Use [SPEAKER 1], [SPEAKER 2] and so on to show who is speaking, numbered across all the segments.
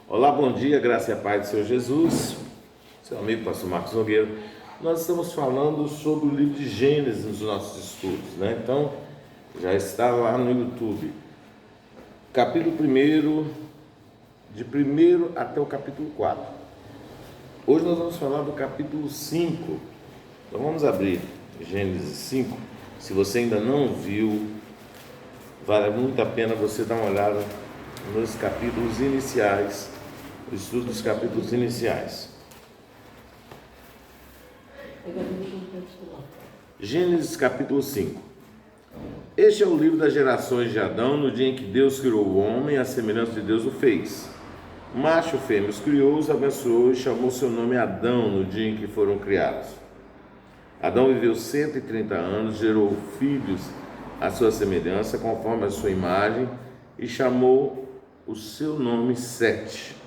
[SPEAKER 1] Olá, bom dia, graça e a paz do Senhor Jesus, seu amigo pastor Marcos Nogueira. Nós estamos falando sobre o livro de Gênesis nos nossos estudos, né? Então, já está lá no YouTube, capítulo 1, de 1 até o capítulo 4. Hoje nós vamos falar do capítulo 5. Então vamos abrir Gênesis 5. Se você ainda não viu, vale muito a pena você dar uma olhada nos capítulos iniciais, o estudo dos capítulos iniciais. Gênesis capítulo 5. Este é o livro das gerações de Adão, no dia em que Deus criou o homem, a semelhança de Deus o fez. Macho e fêmea os criou, os abençoou e chamou seu nome Adão no dia em que foram criados. Adão viveu 130 anos, gerou filhos à sua semelhança, conforme a sua imagem, e chamou o seu nome Sete.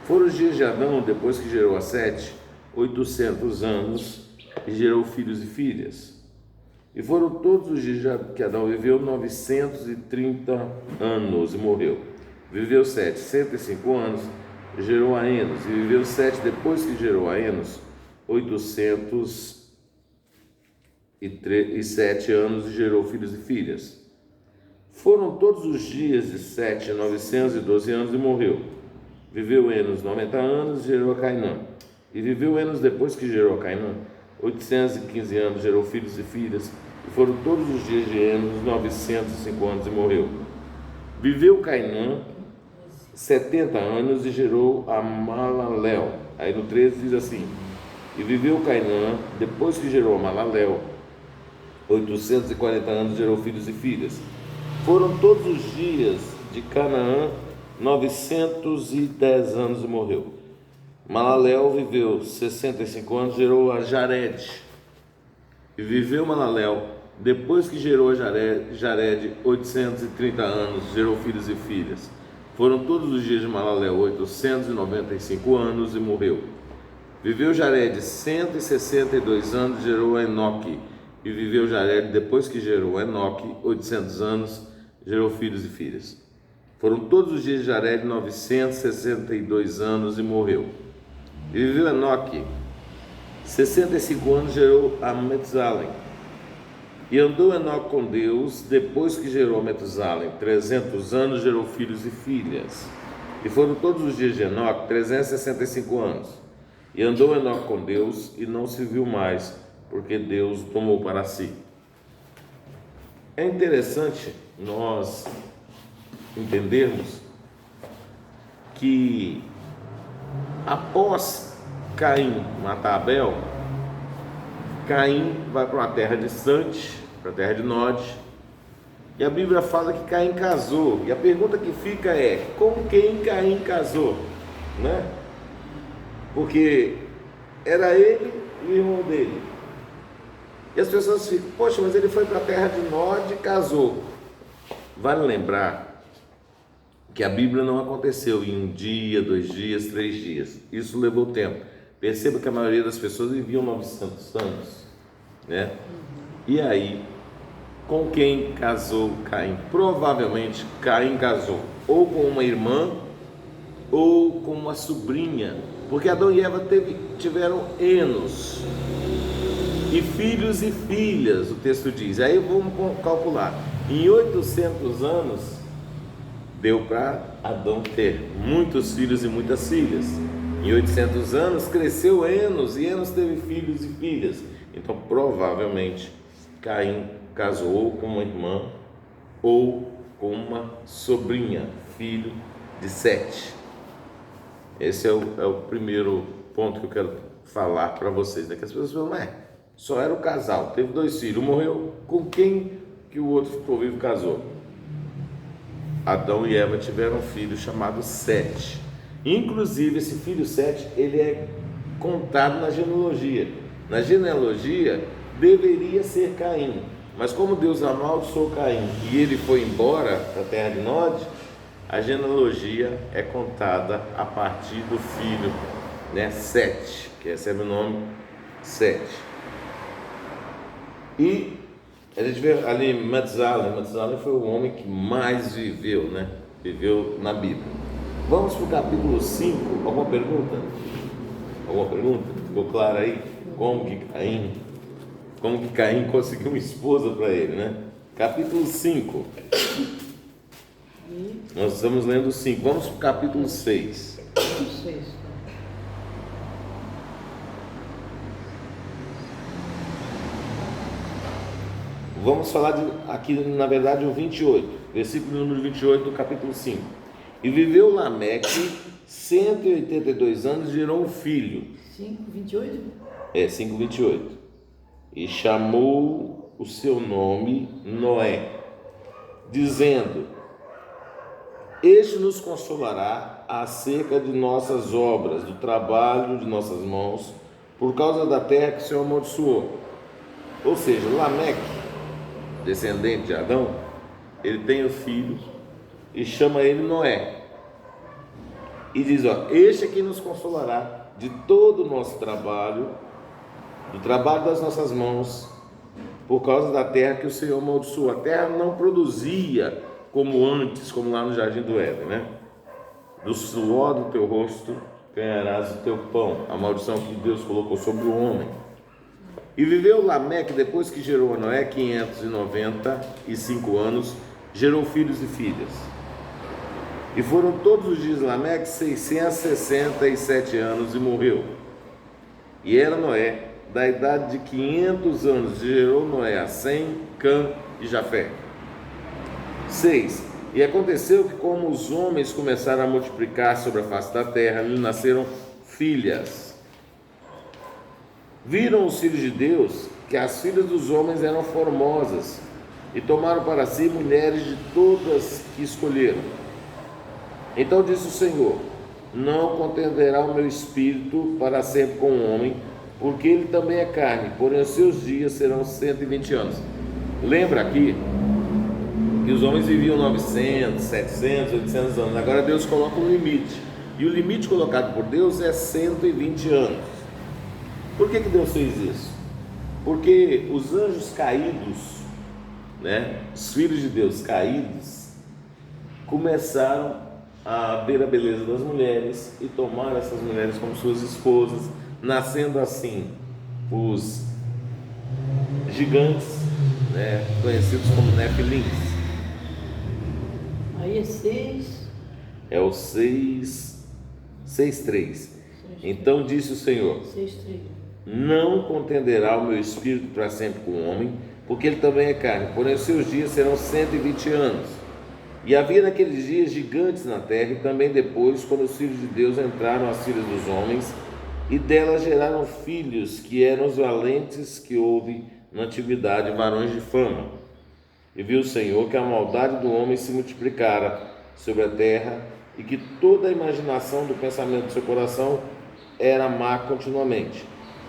[SPEAKER 1] Foram os dias de Adão, depois que gerou a Sete, 800 anos, e gerou filhos e filhas. E foram todos os dias que Adão viveu 930 anos e morreu. Viveu Sete 105 anos, gerou a Enos, e viveu Sete depois que gerou a Enos 807 anos e gerou filhos e filhas. Foram todos os dias de Sete 912 anos e morreu. Viveu Enos 90 anos e gerou a Cainã. E viveu Enos depois que gerou a Cainã 815 anos, gerou filhos e filhas. E foram todos os dias de Enos 905 anos e morreu. Viveu Cainã 70 anos e gerou a Malalel. Aí no 13 diz assim: e viveu Cainã depois que gerou a Malalel 840 anos, gerou filhos e filhas. Foram todos os dias de Canaã 910 anos e morreu. Malalel viveu 65 anos, gerou a Jared. E viveu Malalel depois que gerou a Jared 830 anos, gerou filhos e filhas. Foram todos os dias de Malalel 895 anos e morreu. Viveu Jared 162 anos, gerou a Enoque. E viveu Jared depois que gerou a Enoque 800 anos, gerou filhos e filhas. Foram todos os dias de Jared 962 anos e morreu. E viveu Enoque 65 anos, gerou a Metusalém. E andou Enoque com Deus depois que gerou a Metusalém 300 anos, gerou filhos e filhas. E foram todos os dias de Enoque 365 anos. E andou Enoque com Deus e não se viu mais, porque Deus o tomou para si. É interessante nós entendermos que após Caim matar Abel, Caim vai para uma terra distante, para a terra de Nod, e a Bíblia fala que Caim casou, e a pergunta que fica é: com quem Caim casou? Né? Porque era ele e o irmão dele. E as pessoas ficam: poxa, mas ele foi para a terra de Nod e casou. Vale lembrar que a Bíblia não aconteceu em um dia, 2 dias, 3 dias. Isso levou tempo. Perceba que a maioria das pessoas viviam 900 anos, né? E aí, com quem casou Caim? Provavelmente Caim casou ou com uma irmã ou com uma sobrinha, porque Adão e Eva tiveram Enos e filhos e filhas, o texto diz. Aí vamos calcular, em 800 anos deu para Adão ter muitos filhos e muitas filhas. Em 800 anos cresceu Enos, e Enos teve filhos e filhas. Então provavelmente Caim casou com uma irmã ou com uma sobrinha, filho de Sete. Esse é o primeiro ponto que eu quero falar para vocês, né? Que as pessoas falam: só era o casal, teve 2 filhos, morreu, com quem que o outro ficou vivo casou? Adão e Eva tiveram um filho chamado Sete. Inclusive esse filho Sete, ele é contado na genealogia. Na genealogia deveria ser Caim, mas como Deus amaldiçoou Caim e ele foi embora para a terra de Nod, a genealogia é contada a partir do filho, né, Sete, que recebe o nome Sete. E a gente vê ali Metusalém foi o homem que mais viveu, né? Viveu na Bíblia. Vamos para o capítulo 5. Alguma pergunta? Alguma pergunta? Ficou claro aí? Como que Caim conseguiu uma esposa para ele, né? Capítulo 5. Nós estamos lendo o 5. Vamos para o capítulo 6. Vamos falar aqui, na verdade, o 28, versículo número 28 do capítulo 5. E viveu Lameque 182 anos e gerou um filho.
[SPEAKER 2] 5:28?
[SPEAKER 1] 5:28. E chamou o seu nome Noé, dizendo: Este nos consolará acerca de nossas obras, do trabalho de nossas mãos, por causa da terra que o Senhor amaldiçoou. Ou seja, Lameque, descendente de Adão, ele tem o filho e chama ele Noé. E diz: Este é quem nos consolará de todo o nosso trabalho, do trabalho das nossas mãos, por causa da terra que o Senhor amaldiçoou. A terra não produzia como antes, como lá no Jardim do Éden, né? Do suor do teu rosto ganharás o teu pão, a maldição que Deus colocou sobre o homem. E viveu Lameque, depois que gerou a Noé, 595 anos, gerou filhos e filhas. E foram todos os dias de Lameque 667 anos e morreu. E era Noé da idade de 500 anos, e gerou Noé a Sem, Cã e Jafé. 6. E aconteceu que, como os homens começaram a multiplicar sobre a face da terra, lhe nasceram filhas. Viram os filhos de Deus que as filhas dos homens eram formosas, e tomaram para si mulheres de todas que escolheram. Então disse o Senhor: Não contenderá o meu espírito para sempre com o homem, porque ele também é carne, porém os seus dias serão 120 anos. Lembra aqui que os homens viviam 900, 700, 800 anos. Agora Deus coloca um limite, e o limite colocado por Deus é 120 anos. Por que Deus fez isso? Porque os anjos caídos, né, os filhos de Deus caídos, começaram a ver a beleza das mulheres e tomar essas mulheres como suas esposas, nascendo assim os gigantes, né, conhecidos como Nefilins.
[SPEAKER 2] Aí é 6.
[SPEAKER 1] É o 6:3. Então disse o Senhor:
[SPEAKER 2] 6:3.
[SPEAKER 1] Não contenderá o meu espírito para sempre com o homem, porque ele também é carne, porém os seus dias serão 120 anos. E havia naqueles dias gigantes na terra, e também depois, quando os filhos de Deus entraram às filhas dos homens, e delas geraram filhos, que eram os valentes que houve na antiguidade, varões de fama. E viu o Senhor que a maldade do homem se multiplicara sobre a terra, e que toda a imaginação do pensamento do seu coração era má continuamente.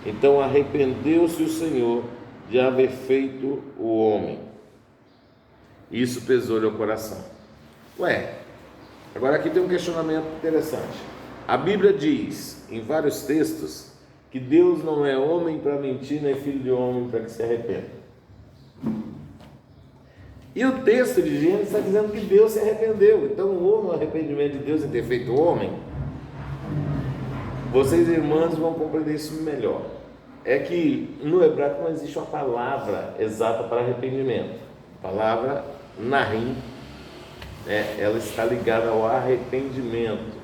[SPEAKER 1] Então arrependeu-se o Senhor de haver feito o homem. Isso pesou-lhe o coração. Agora aqui tem um questionamento interessante. A Bíblia diz, em vários textos, que Deus não é homem para mentir, nem filho de homem para que se arrependa. E o texto de Gênesis está dizendo que Deus se arrependeu. Então houve um arrependimento de Deus em ter feito o homem. Vocês, irmãs, vão compreender isso melhor. É que no hebraico não existe uma palavra exata para arrependimento. A palavra narim, ela está ligada ao arrependimento.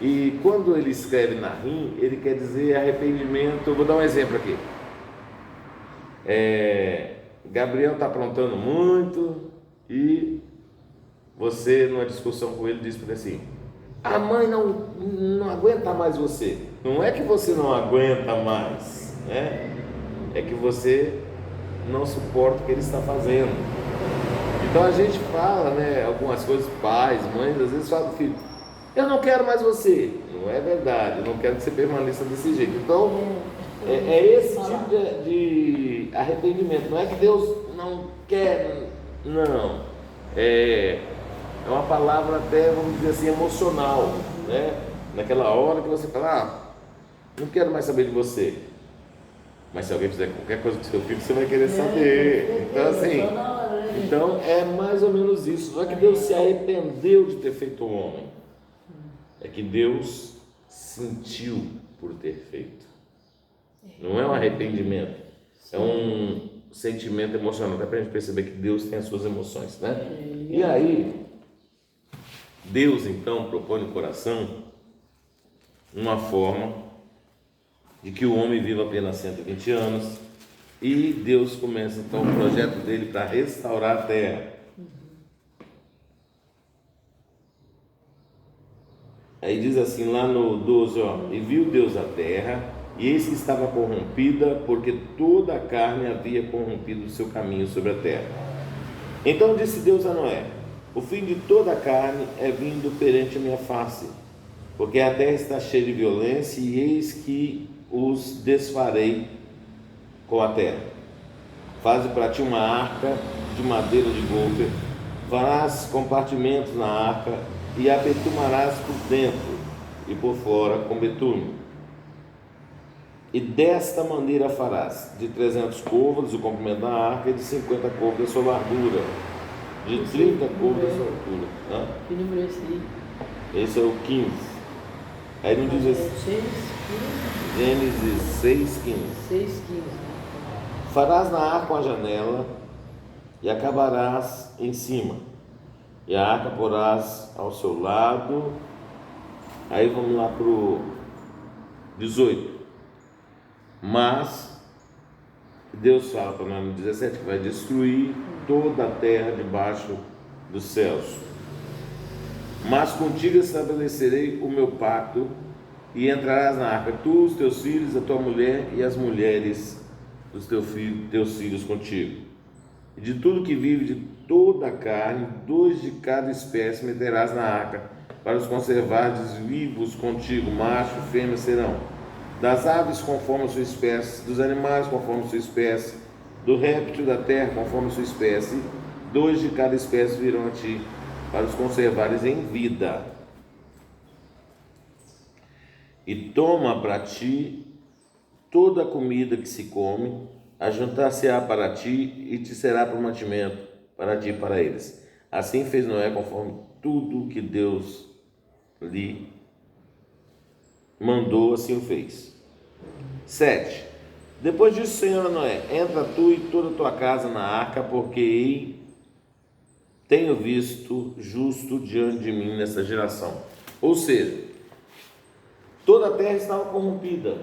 [SPEAKER 1] E quando ele escreve narim, ele quer dizer arrependimento. Eu vou dar um exemplo aqui. Gabriel está aprontando muito e você, numa discussão com ele, diz para ele assim: a mãe não aguenta mais você. Não é que você não aguenta mais, né? É que você não suporta o que ele está fazendo. Então a gente fala, né, algumas coisas, pais, mães, às vezes falam do filho: eu não quero mais você. Não é verdade, eu não quero que você permaneça desse jeito. Então é esse tipo de arrependimento. Não é que Deus não quer, não. É uma palavra até, vamos dizer assim, emocional, né? Naquela hora que você fala: não quero mais saber de você. Mas se alguém fizer qualquer coisa com seu filho, você vai querer saber. Então assim, então é mais ou menos isso. Não é que Deus se arrependeu de ter feito o homem. é que Deus sentiu por ter feito. Não é um arrependimento, é um sentimento emocional. Dá para a gente perceber que Deus tem as suas emoções, né? E aí, Deus então propõe no coração uma forma de que o homem viva apenas 120 anos, e Deus começa então o projeto dele para restaurar a terra. Aí diz assim lá no 12, e viu Deus a terra, e eis que estava corrompida, porque toda a carne havia corrompido o seu caminho sobre a terra. Então disse Deus a Noé: o fim de toda a carne é vindo perante a minha face, porque a terra está cheia de violência, e eis que os desfarei com a terra. Faze para ti uma arca de madeira de golfe, farás compartimentos na arca, e a betumarás por dentro e por fora com betume. E desta maneira farás: de 300 côvados o comprimento da arca, e de 50 côvados a sua largura, de 30 côvados a sua altura.
[SPEAKER 2] Que número é esse aí?
[SPEAKER 1] Esse é o 15. Aí não diz assim,
[SPEAKER 2] 6, 15.
[SPEAKER 1] Gênesis 6, 15.
[SPEAKER 2] 6, 15.
[SPEAKER 1] Farás na arca uma janela, e acabarás em cima, e a arca porás ao seu lado. Aí vamos lá para o 18. Mas Deus fala para nós no 17 que vai destruir toda a terra debaixo dos céus. Mas contigo estabelecerei o meu pacto, e entrarás na arca, tu, os teus filhos, a tua mulher e as mulheres dos teus filhos contigo. E de tudo que vive, de toda a carne, 2 de cada espécie meterás na arca, para os conservares vivos contigo, macho e fêmea serão. Das aves conforme a sua espécie, dos animais conforme a sua espécie, do réptil da terra conforme a sua espécie, 2 de cada espécie virão a ti, para os conservares em vida. E toma para ti toda a comida que se come, ajuntar-se-á para ti, e te será por mantimento para ti e para eles. Assim fez Noé conforme tudo que Deus lhe mandou, assim o fez. 7. Depois disso, Senhor Noé, entra tu e toda a tua casa na arca, porque tenho visto justo diante de mim nessa geração. Ou seja, toda a terra estava corrompida,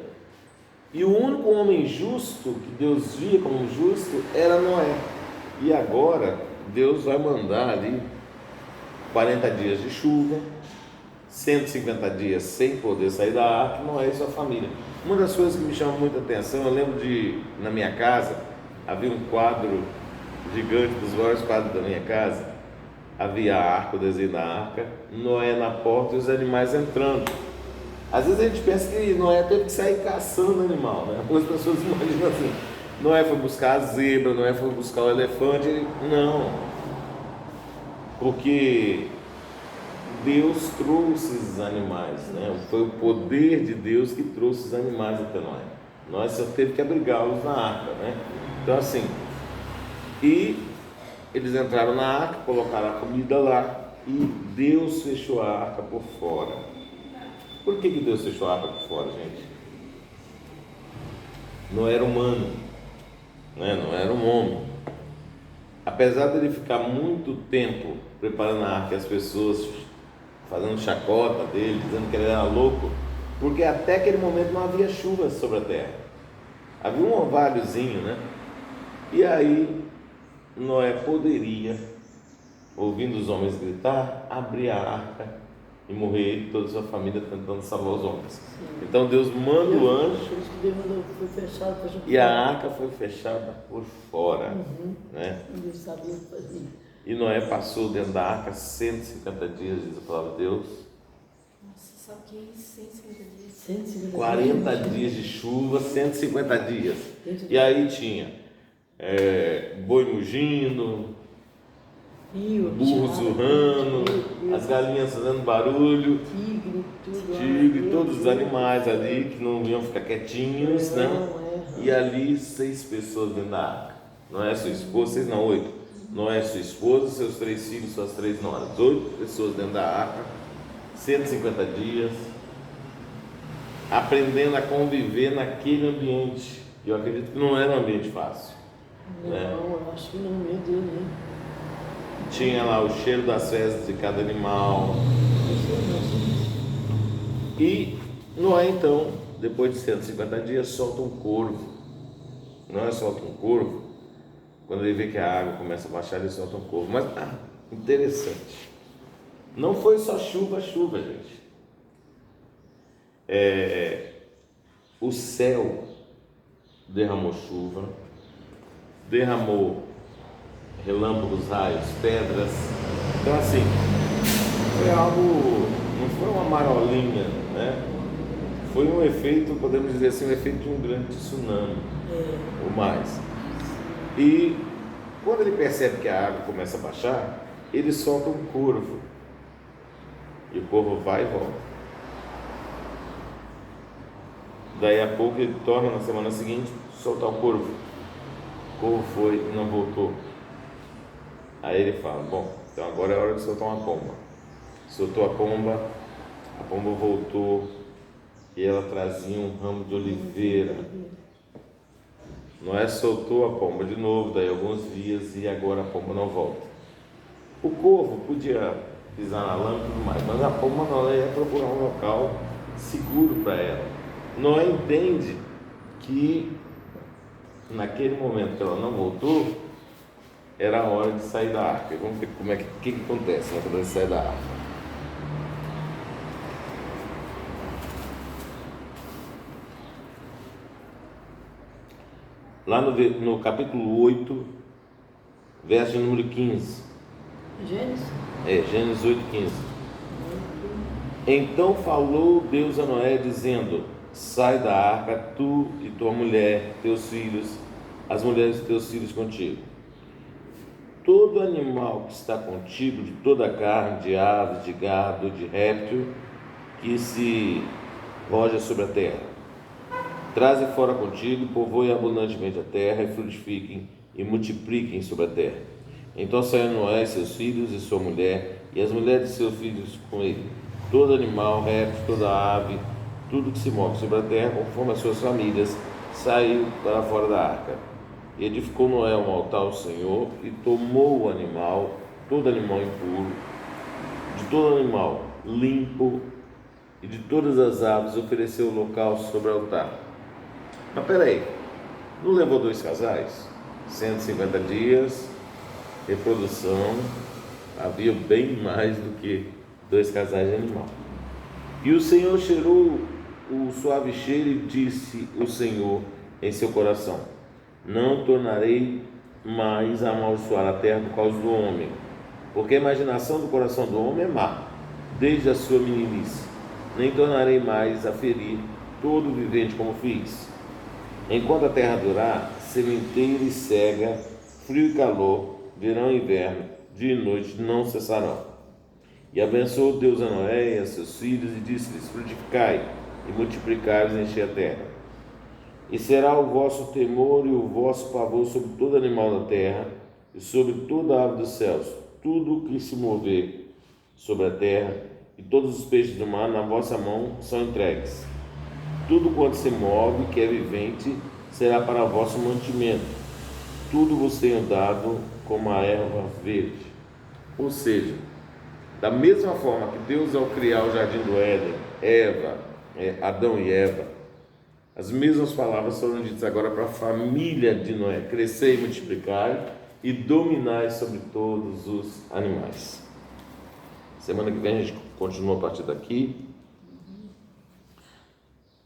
[SPEAKER 1] e o único homem justo que Deus via como justo era Noé. E agora Deus vai mandar ali 40 dias de chuva, 150 dias sem poder sair da arca, Noé e sua família. Uma das coisas que me chama muita atenção, eu lembro na minha casa, havia um quadro gigante, dos vários quadros da minha casa, havia a arca, o desenho da arca, Noé na porta e os animais entrando. Às vezes a gente pensa que Noé teve que sair caçando animal, né? Algumas pessoas imaginam assim, Noé foi buscar a zebra, Noé foi buscar o elefante. Não, porque Deus trouxe esses animais, né? Foi o poder de Deus que trouxe os animais até Noé. Noé só teve que abrigá-los na arca, né? Então assim, e eles entraram na arca, colocaram a comida lá, e Deus fechou a arca por fora. Por que Deus fechou a arca por fora, gente? Não era humano, né? Não era um homem. Apesar dele ficar muito tempo preparando a arca, as pessoas fazendo chacota dele, dizendo que ele era louco, porque até aquele momento não havia chuva sobre a terra. Havia um orvalhozinho, né? E aí Noé poderia, ouvindo os homens gritar, abrir a arca e morrer ele e toda a sua família tentando salvar os homens. Sim. Então Deus manda o anjo, e a arca foi fechada por fora, né?
[SPEAKER 2] Deus sabia fazer.
[SPEAKER 1] E Noé passou dentro da arca 150 dias, diz a palavra de Deus.
[SPEAKER 3] Nossa, só que 150 dias.
[SPEAKER 2] 150
[SPEAKER 1] 40 dias de chuva, 150 dias. E aí tinha boi mugindo, burro zurrando, as galinhas fazendo barulho, tigre, todos os animais ali que não iam ficar quietinhos, né? E ali 6 pessoas dentro da arca. Não é sua esposa, 6 não, 8. Não é sua esposa, seus 3 filhos, suas 3 noras. 8 pessoas dentro da arca, 150 dias, aprendendo a conviver naquele ambiente. Eu acredito que não era um ambiente fácil.
[SPEAKER 2] Não,
[SPEAKER 1] né?
[SPEAKER 2] eu acho que não, meu Deus, né?
[SPEAKER 1] Tinha lá o cheiro das fezes de cada animal. E Noé, então, depois de 150 dias, solta um corvo. Noé solta um corvo. Quando ele vê que a água começa a baixar, ele solta um corvo. Mas, interessante. Não foi só chuva, gente. O céu derramou chuva, derramou relâmpagos, raios, pedras. Então, assim, foi algo, não foi uma marolinha, né? Foi um efeito, podemos dizer assim, um efeito de um grande tsunami, ou mais. E quando ele percebe que a água começa a baixar, ele solta um corvo. E o corvo vai e volta. Daí a pouco ele torna na semana seguinte soltar o corvo. O corvo foi e não voltou. Aí ele fala, bom, então agora é hora de soltar uma pomba. Soltou a pomba voltou e ela trazia um ramo de oliveira. Noé soltou a pomba de novo, daí alguns dias, e agora a pomba não volta. O corvo podia pisar na lama e tudo mais, mas a pomba não, ia procurar um local seguro para ela. Noé entende que naquele momento que ela não voltou, era a hora de sair da arca. Vamos ver como que acontece quando ele sai da arca. Lá no capítulo 8, verso número 15.
[SPEAKER 2] Gênesis?
[SPEAKER 1] Gênesis 8,15. Então falou Deus a Noé, dizendo: sai da arca, tu e tua mulher, teus filhos, as mulheres de teus filhos contigo. Todo animal que está contigo, de toda a carne, de aves, de gado, de réptil, que se roja sobre a terra. Traze fora contigo, povoe abundantemente a terra, e frutifiquem e multipliquem sobre a terra. Então saiu Noé, seus filhos e sua mulher, e as mulheres de seus filhos com ele. Todo animal, réptil, toda ave, tudo que se move sobre a terra, conforme as suas famílias, saiu para fora da arca. E edificou Noé um altar ao Senhor, e tomou o animal, todo animal impuro, de todo animal limpo, e de todas as aves ofereceu o holocausto sobre o altar. Mas peraí, não levou 2 casais? 150 dias, reprodução, havia bem mais do que 2 casais de animal. E o Senhor cheirou o suave cheiro e disse o Senhor em seu coração: não tornarei mais a amaldiçoar a terra por causa do homem, porque a imaginação do coração do homem é má, desde a sua meninice. Nem tornarei mais a ferir todo vivente como fiz. Enquanto a terra durar, sementeira e cega, frio e calor, verão e inverno, dia e noite não cessarão. E abençoou Deus a Noé e a seus filhos, e disse-lhes: frutificai e multiplicai-vos e enchei a terra. E será o vosso temor e o vosso pavor sobre todo animal da terra, e sobre toda ave dos céus, tudo o que se mover sobre a terra, e todos os peixes do mar na vossa mão são entregues. Tudo quanto se move, que é vivente, será para vosso mantimento. Tudo vos tenho dado como a erva verde. Ou seja, da mesma forma que Deus, ao criar o jardim do Éden, Adão e Eva, as mesmas palavras foram ditas agora para a família de Noé: crescer e multiplicar e dominar sobre todos os animais. Semana que vem a gente continua a partir daqui.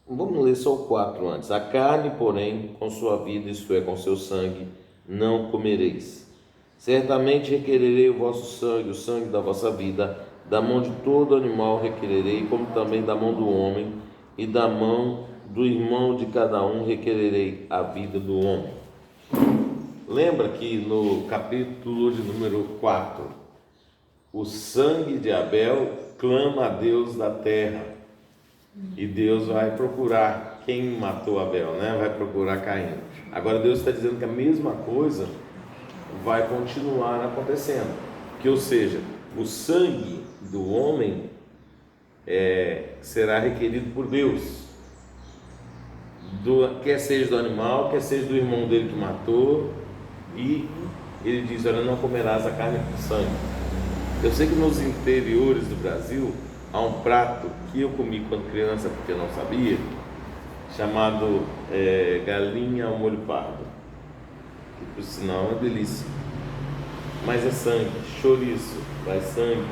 [SPEAKER 1] Vamos ler só o 4 antes. A carne, porém, com sua vida, isto é, com seu sangue, não comereis. Certamente requererei o vosso sangue, o sangue da vossa vida, da mão de todo animal requererei, como também da mão do homem, e da mão do irmão de cada um requererei a vida do homem. Lembra que no capítulo de número 4, o sangue de Abel clama a Deus da terra. E Deus vai procurar quem matou Abel, né? Vai procurar Caim. Agora Deus está dizendo que a mesma coisa vai continuar acontecendo. Que, ou seja, o sangue do homem será requerido por Deus, quer seja do animal, quer seja do irmão dele que matou, e ele diz: olha, não comerás a carne com sangue. Eu sei que nos interiores do Brasil há um prato que eu comi quando criança, porque eu não sabia, chamado galinha ao molho pardo, que por sinal é uma delícia, mas é sangue, chouriço, vai sangue,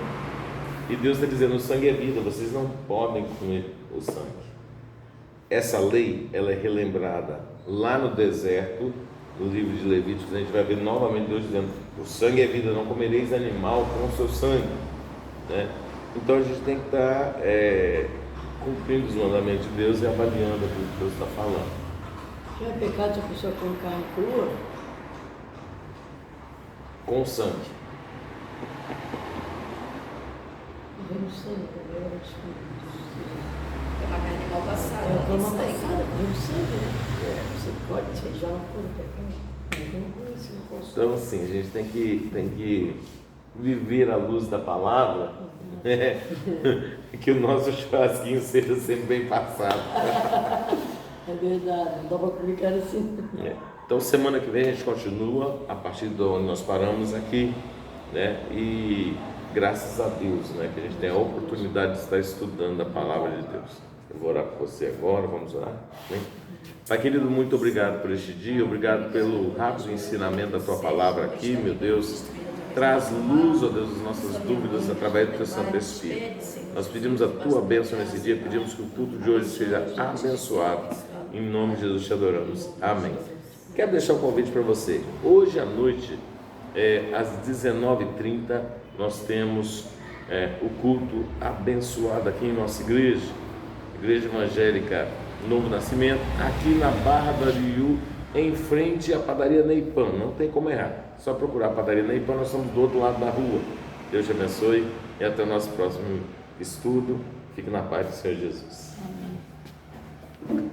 [SPEAKER 1] e Deus está dizendo: o sangue é vida, vocês não podem comer o sangue. Essa lei, ela é relembrada lá no deserto, no livro de Levíticos. A gente vai ver novamente Deus dizendo: o sangue é vida, não comereis animal com o seu sangue, né? Então a gente tem que estar cumprindo os mandamentos de Deus e avaliando aquilo que Deus está falando.
[SPEAKER 2] Já é pecado se a pessoa come carne crua?
[SPEAKER 1] Com sangue.
[SPEAKER 2] Vem no sangue, eu
[SPEAKER 3] É uma carne mal passada.
[SPEAKER 2] é uma
[SPEAKER 3] isso daí.
[SPEAKER 2] passada, vem no sangue, né? Você pode, você já não pode pecar. Mas não coisa assim, não posso.
[SPEAKER 1] Então assim, a gente tem que viver à luz da palavra, que o nosso churrasquinho seja sempre bem passado.
[SPEAKER 2] É verdade, não dá para comunicar assim.
[SPEAKER 1] Então semana que vem a gente continua a partir de onde nós paramos aqui, né? E graças a Deus, né, que a gente tem a oportunidade de estar estudando a palavra de Deus. Eu vou orar por você agora, vamos orar, né? Pai querido, muito obrigado por este dia, obrigado pelo rápido ensinamento da tua palavra aqui, meu Deus. Traz luz, ó Deus, às nossas dúvidas através do teu Santo Espírito. Nós pedimos a tua bênção nesse dia, pedimos que o culto de hoje seja abençoado. Em nome de Jesus te adoramos. Amém. Quero deixar um convite para você. Hoje à noite, às 19h30, nós temos o culto abençoado aqui em nossa igreja, Igreja Evangélica Novo Nascimento, aqui na Barra do Ariú, em frente à padaria Neipan. Não tem como errar, só procurar a padaria Neipan, nós estamos do outro lado da rua. Deus te abençoe e até o nosso próximo estudo. Fique na paz do Senhor Jesus.
[SPEAKER 2] Amém.